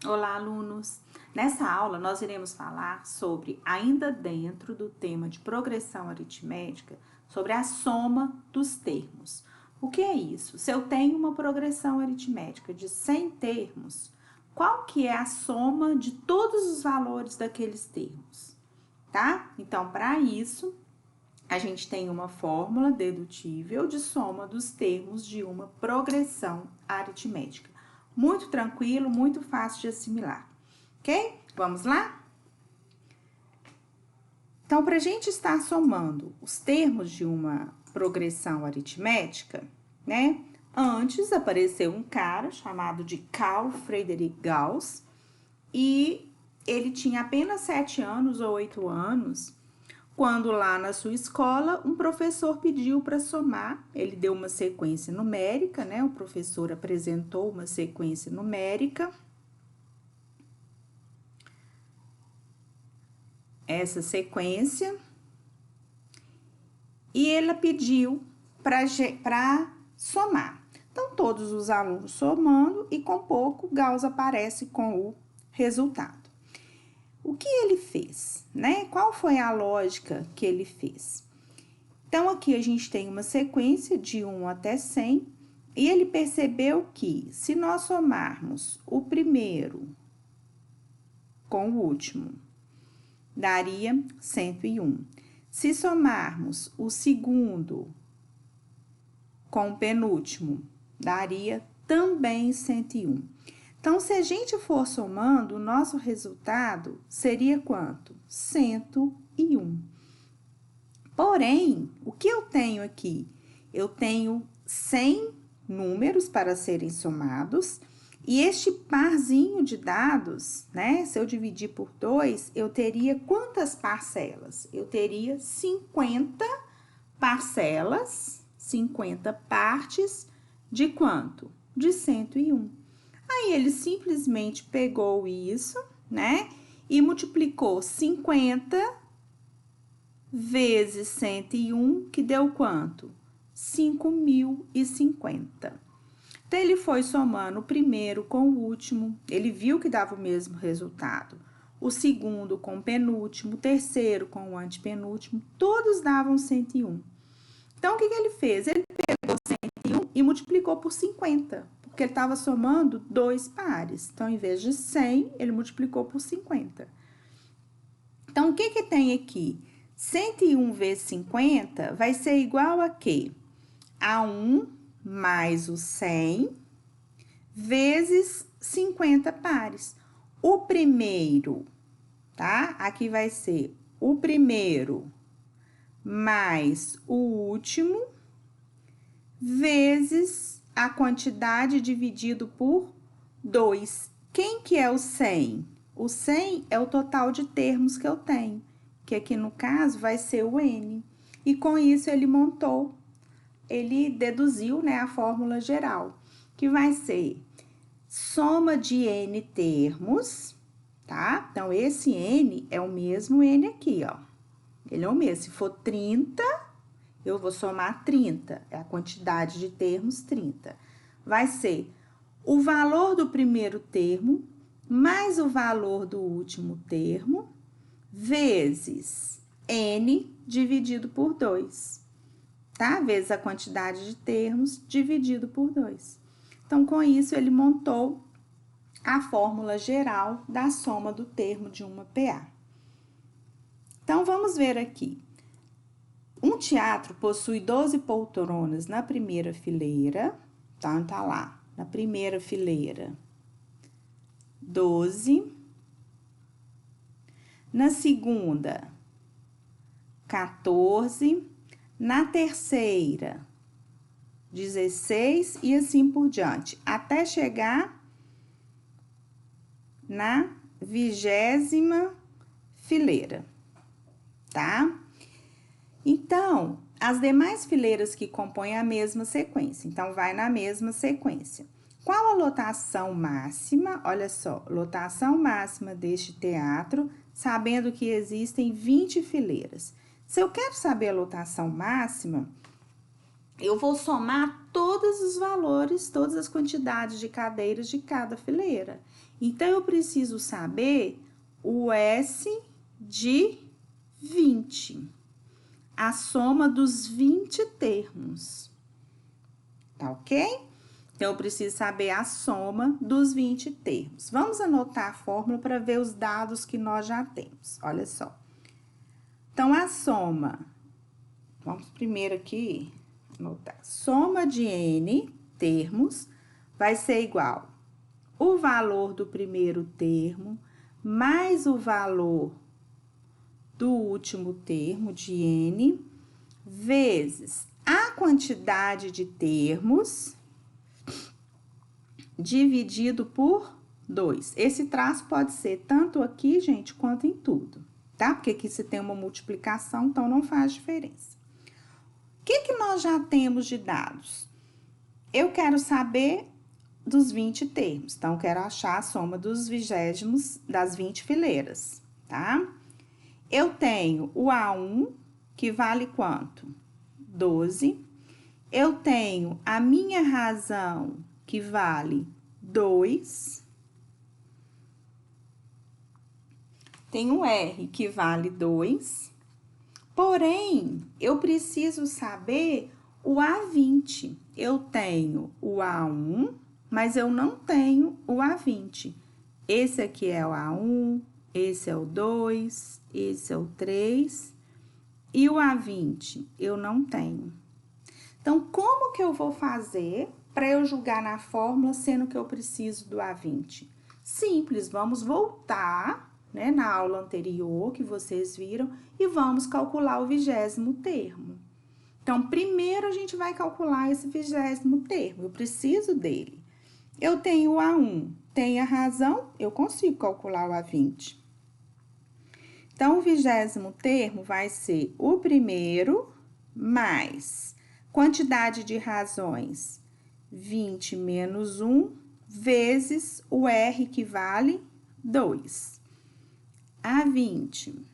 Olá, alunos! Nessa aula, nós iremos falar sobre, ainda dentro do tema de progressão aritmética, sobre a soma dos termos. O que é isso? Se eu tenho uma progressão aritmética de 100 termos, qual que é a soma de todos os valores daqueles termos? Tá? Então, para isso, a gente tem uma fórmula dedutível de soma dos termos de uma progressão aritmética. Muito tranquilo, muito fácil de assimilar, ok? Vamos lá? Então, para a gente estar somando os termos de uma progressão aritmética, né? Antes apareceu um cara chamado de Carl Friedrich Gauss e ele tinha apenas 7 anos ou 8 anos quando lá na sua escola um professor pediu para somar. Ele deu uma sequência numérica, né? O professor apresentou uma sequência numérica. Essa sequência. E ele pediu para somar. Então, todos os alunos somando e com pouco, Gauss aparece com o resultado. O que ele fez, né? Qual foi a lógica que ele fez? Então, aqui a gente tem uma sequência de 1 até 100 e ele percebeu que se nós somarmos o primeiro com o último, daria 101. Se somarmos o segundo com o penúltimo, daria também 101. Então, se a gente for somando, o nosso resultado seria quanto? 101. Porém, o que eu tenho aqui? Eu tenho 100 números para serem somados e este parzinho de dados, né? Se eu dividir por 2, eu teria quantas parcelas? Eu teria 50 parcelas, 50 partes de quanto? De 101. Aí ele simplesmente pegou isso, né? E multiplicou 50 vezes 101, que deu quanto? 5.050. Então, ele foi somando o primeiro com o último, ele viu que dava o mesmo resultado. O segundo com o penúltimo, o terceiro com o antepenúltimo, todos davam 101. Então, o que ele fez? Ele pegou 101 e multiplicou por 50, porque ele estava somando 2 pares. Então, em vez de 100, ele multiplicou por 50. Então, o que tem aqui? 101 vezes 50 vai ser igual a quê? A 1 mais o 100 vezes 50 pares. O primeiro, tá? Aqui vai ser o primeiro mais o último vezes a quantidade dividido por 2. Quem que é o 100? O 100 é o total de termos que eu tenho, que aqui no caso vai ser o N. E com isso ele deduziu, né, a fórmula geral, que vai ser soma de N termos, tá? Então, esse N é o mesmo N aqui, ó. Ele é o mesmo. Se for 30, eu vou somar 30, é a quantidade de termos 30. Vai ser o valor do primeiro termo mais o valor do último termo vezes N dividido por 2, tá? Vezes a quantidade de termos dividido por 2. Então, com isso, ele montou a fórmula geral da soma do termo de uma PA. Então, vamos ver aqui. Um teatro possui 12 poltronas na primeira fileira, então tá lá, na primeira fileira, 12. Na segunda, 14. Na terceira, 16 e assim por diante, até chegar na 20ª fileira, tá? Então, as demais fileiras que compõem a mesma sequência, então vai na mesma sequência. Qual a lotação máxima? Olha só, lotação máxima deste teatro, sabendo que existem 20 fileiras. Se eu quero saber a lotação máxima, eu vou somar todos os valores, todas as quantidades de cadeiras de cada fileira. Então, eu preciso saber o S de 20, a soma dos 20 termos, tá ok? Então, eu preciso saber a soma dos 20 termos. Vamos anotar a fórmula para ver os dados que nós já temos. Olha só. Então, a soma, vamos primeiro aqui anotar. Soma de N termos vai ser igual o valor do primeiro termo mais o valor do último termo de N vezes a quantidade de termos dividido por 2. Esse traço pode ser tanto aqui, gente, quanto em tudo, tá? Porque aqui você tem uma multiplicação, então não faz diferença. O que nós já temos de dados? Eu quero saber dos 20 termos, então, eu quero achar a soma dos vigésimos das 20 fileiras, tá? Eu tenho o A1, que vale quanto? 12. Eu tenho a minha razão, que vale 2. Tem o R, que vale 2. Porém, eu preciso saber o A20. Eu tenho o A1, mas eu não tenho o A20. Esse aqui é o A1, esse é o 2, esse é o 3. E o A20 eu não tenho. Então, como que eu vou fazer para eu jogar na fórmula, sendo que eu preciso do A20? Simples, vamos voltar, né, na aula anterior que vocês viram e vamos calcular o 20º termo. Então, primeiro a gente vai calcular esse 20º termo, eu preciso dele. Eu tenho o A1, tem a razão, eu consigo calcular o A20. Então, o 20º termo vai ser o primeiro mais quantidade de razões, 20 menos 1, vezes o R, que vale 2. A20.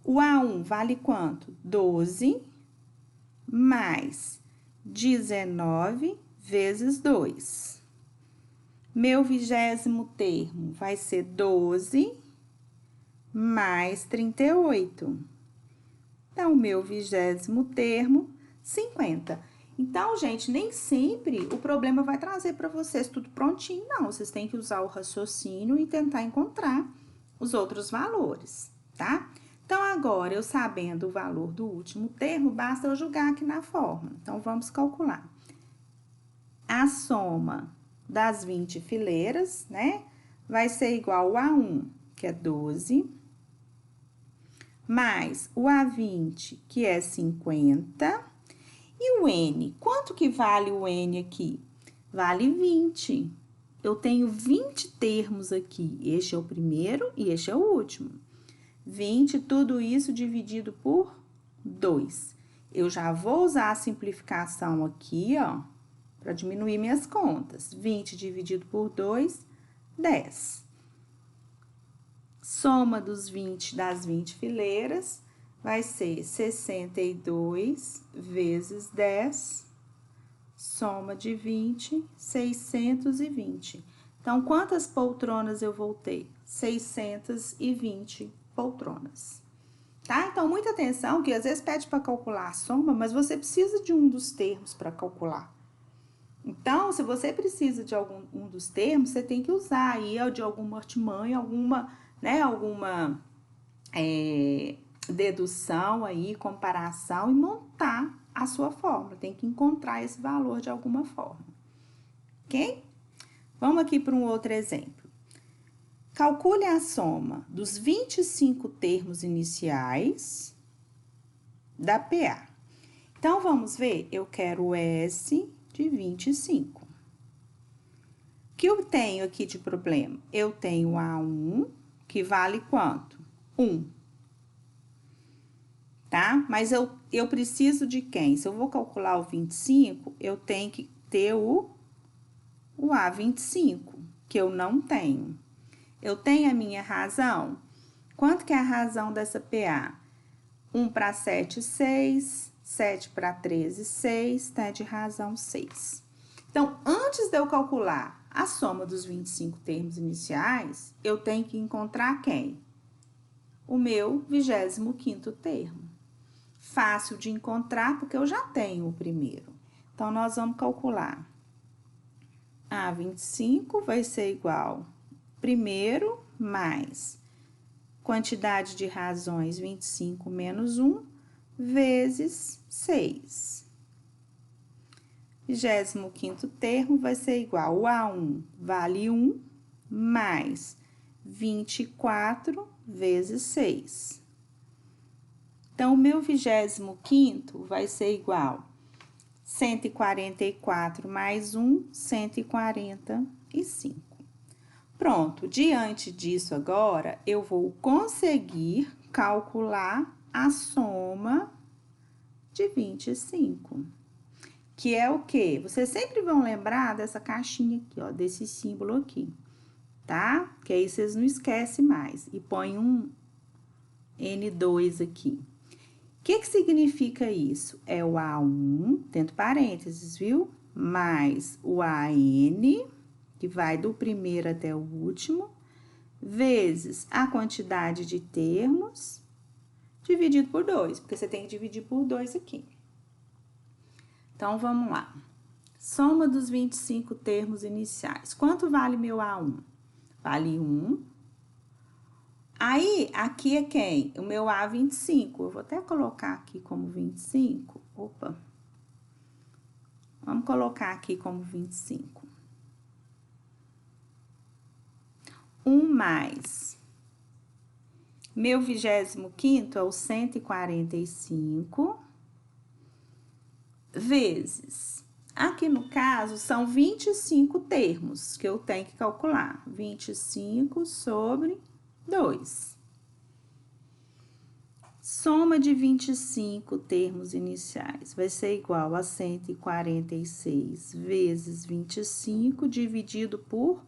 O A1 vale quanto? 12, mais 19 vezes 2. Meu 20º termo vai ser 12 mais 38. Então, o meu 20º termo, 50. Então, gente, nem sempre o problema vai trazer para vocês tudo prontinho, não. Vocês têm que usar o raciocínio e tentar encontrar os outros valores, tá? Então, agora, eu sabendo o valor do último termo, basta eu jogar aqui na fórmula. Então, vamos calcular. A soma das 20 fileiras, né, vai ser igual a 1, que é 12, mais o A20, que é 50, e o N, quanto que vale o N aqui? Vale 20. Eu tenho 20 termos aqui, este é o primeiro e este é o último. 20, tudo isso dividido por 2. Eu já vou usar a simplificação aqui, ó, para diminuir minhas contas. 20 dividido por 2, 10. Soma dos 20 das 20 fileiras vai ser 62 vezes 10, soma de 20, 620. Então, quantas poltronas eu vou ter? 620 poltronas. Tá? Então, muita atenção, que às vezes pede para calcular a soma, mas você precisa de um dos termos para calcular. Então, se você precisa de um dos termos, você tem que usar aí de alguma artimanha, alguma dedução aí, comparação e montar a sua fórmula. Tem que encontrar esse valor de alguma forma, ok? Vamos aqui para um outro exemplo. Calcule a soma dos 25 termos iniciais da PA. Então, vamos ver, eu quero o S de 25. O que eu tenho aqui de problema? Eu tenho A1, que vale quanto? 1. Tá? Mas eu preciso de quem? Se eu vou calcular o 25, eu tenho que ter o A25, que eu não tenho. Eu tenho a minha razão? Quanto que é a razão dessa PA? 1 para 7, 6. 7 para 13, 6, tá de razão 6. Então, antes de eu calcular a soma dos 25 termos iniciais, eu tenho que encontrar quem? O meu 25º termo. Fácil de encontrar, porque eu já tenho o primeiro. Então, nós vamos calcular. 25 vai ser igual primeiro mais quantidade de razões 25 menos 1 vezes 6. 25º termo vai ser igual a A1 vale 1 mais 24 vezes 6. Então, o meu 25º vai ser igual 144 mais 1, 145. Pronto, diante disso agora, eu vou conseguir calcular a soma de 25. Que é o quê? Vocês sempre vão lembrar dessa caixinha aqui, ó, desse símbolo aqui, tá? Que aí vocês não esquecem mais. E põe um N2 aqui. O que significa isso? É o A1, dentro parênteses, viu? Mais o AN, que vai do primeiro até o último, vezes a quantidade de termos, dividido por 2, porque você tem que dividir por 2 aqui. Então, vamos lá. Soma dos 25 termos iniciais. Quanto vale meu A1? Vale 1. Aí, aqui é quem? O meu A25. Eu vou até colocar aqui como 25. Opa. Vamos colocar aqui como 25. 1 mais. Meu 25º é o 145. Vezes. Aqui no caso, são 25 termos que eu tenho que calcular. 25 sobre 2. Soma de 25 termos iniciais vai ser igual a 146 vezes 25 dividido por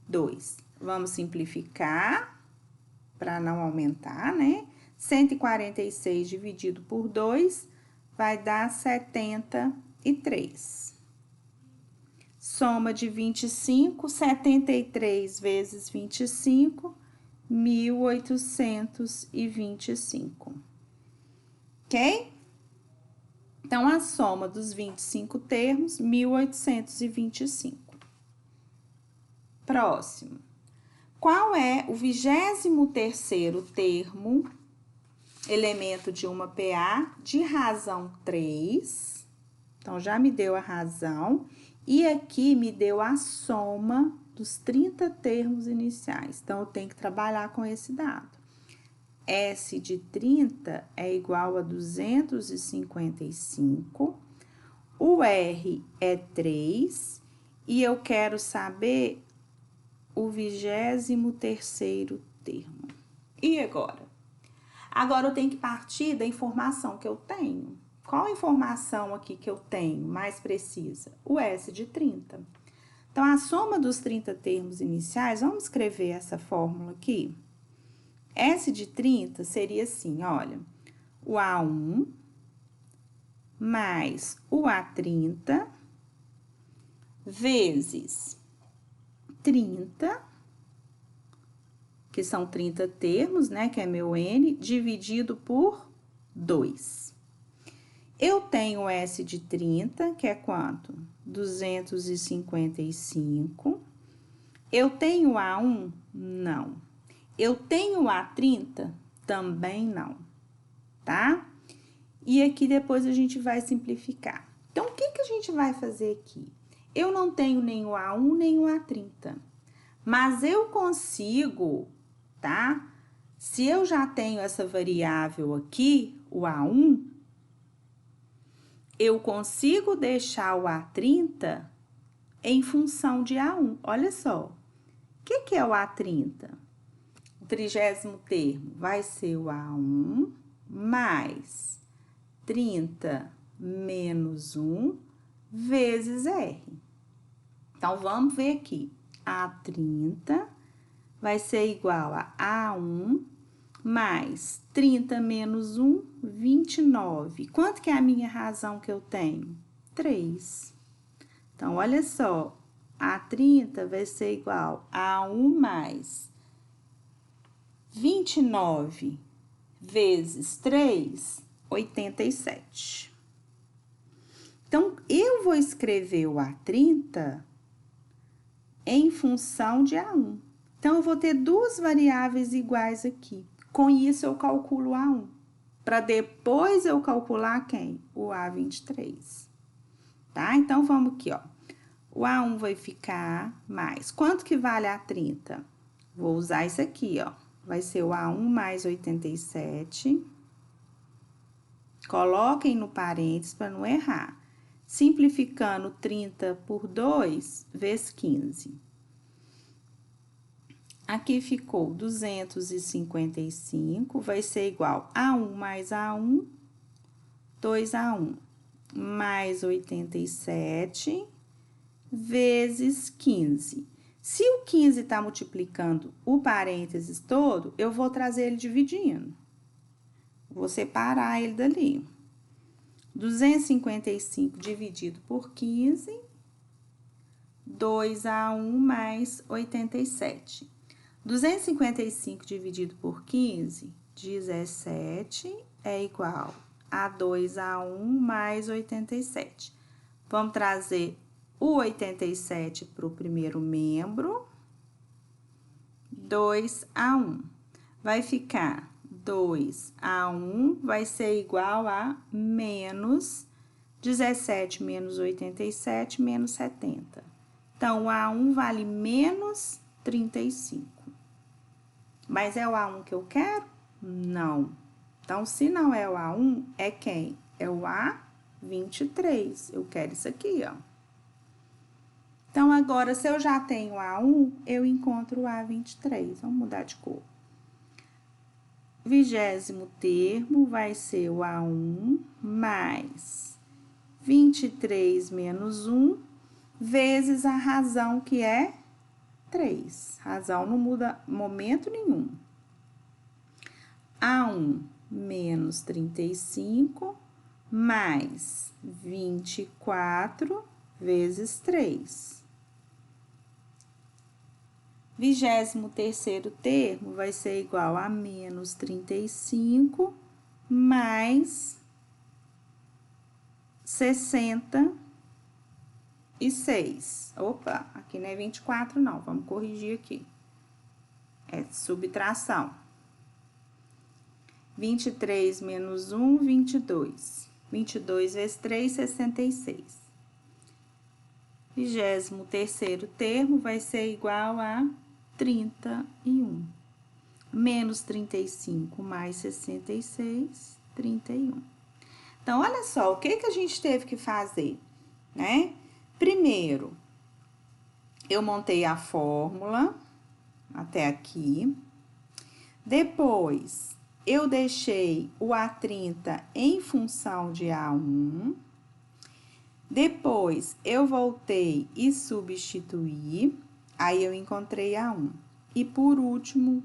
2. Vamos simplificar para não aumentar, né? 146 dividido por 2 vai dar 73. Soma de 25, 73 vezes 25, 1825. Ok? Então, a soma dos 25 termos, 1825. Próximo. Qual é o 23º termo, elemento de uma PA, de razão 3? Então, já me deu a razão. E aqui me deu a soma dos 30 termos iniciais. Então, eu tenho que trabalhar com esse dado. S de 30 é igual a 255. O R é 3. E eu quero saber o 23º termo. E agora? Agora, eu tenho que partir da informação que eu tenho. Qual a informação aqui que eu tenho mais precisa? O S de 30. Então, a soma dos 30 termos iniciais, vamos escrever essa fórmula aqui? S de 30 seria assim, olha, o A1 mais o A30 vezes 30, que são 30 termos, né, que é meu N, dividido por 2. Eu tenho S de 30, que é quanto? 255. Eu tenho A1? Não. Eu tenho A30? Também não, tá? E aqui depois a gente vai simplificar. Então, o que a gente vai fazer aqui? Eu não tenho nem o A1 nem o A30, mas eu consigo, tá? Se eu já tenho essa variável aqui, o A1, eu consigo deixar o A30 em função de A1. Olha só, o que é o A30? O 30º termo vai ser o A1 mais 30 menos 1 vezes R. Então, vamos ver aqui. A30 vai ser igual a A1 mais 30 menos 1, 29. Quanto que é a minha razão que eu tenho? 3. Então, olha só, a 30 vai ser igual a 1 mais 29 vezes 3, 87. Então, eu vou escrever o A30 em função de A1. Então, eu vou ter duas variáveis iguais aqui. Com isso, eu calculo A1. Para depois eu calcular quem? O A23. Tá? Então, vamos aqui, ó. O A1 vai ficar mais. Quanto que vale A30? Vou usar isso aqui, ó. Vai ser o A1 mais 87. Coloquem no parênteses para não errar. Simplificando 30 por 2, vezes 15. Aqui ficou 255, vai ser igual a 1 mais A1, 2A1, mais 87, vezes 15. Se o 15 está multiplicando o parênteses todo, eu vou trazer ele dividindo. Vou separar ele dali. 255 dividido por 15, 2A1 mais 87. 255 dividido por 15, 17, é igual a 2A1 mais 87. Vamos trazer o 87 para o primeiro membro, 2A1. Vai ficar 2A1 vai ser igual a menos 17 menos 87 menos 70. Então, o A1 vale menos 35. Mas é o A1 que eu quero? Não. Então, se não é o A1, é quem? É o A23. Eu quero isso aqui, ó. Então, agora, se eu já tenho o A1, eu encontro o A23. Vamos mudar de cor. 20º termo vai ser o A1 mais 23 menos 1 vezes a razão que é 3. Razão não muda momento nenhum. A1 menos 35 mais 24 vezes 3. 23º termo vai ser igual a menos 35 mais 66. Opa, aqui não é 24 não, vamos corrigir aqui. É subtração. 23 menos 1, 22. 22 vezes 3, 66. 23º termo vai ser igual a 31. Menos 35 mais 66, 31. Então, olha só, o que que a gente teve que fazer, né? Primeiro, eu montei a fórmula até aqui. Depois, eu deixei o A30 em função de A1. Depois, eu voltei e substituí, aí eu encontrei A1. E por último,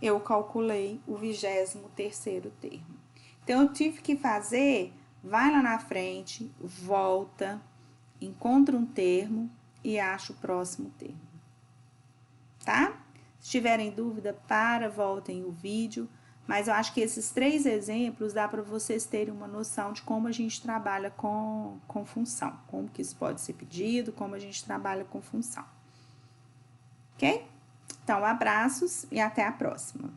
eu calculei o 23º termo. Então, eu tive que fazer, vai lá na frente, volta, encontra um termo e acha o próximo termo. Tá? Se tiverem dúvida, voltem o vídeo. Mas eu acho que esses 3 exemplos dá para vocês terem uma noção de como a gente trabalha com função. Como que isso pode ser pedido, como a gente trabalha com função. Ok? Então, abraços e até a próxima.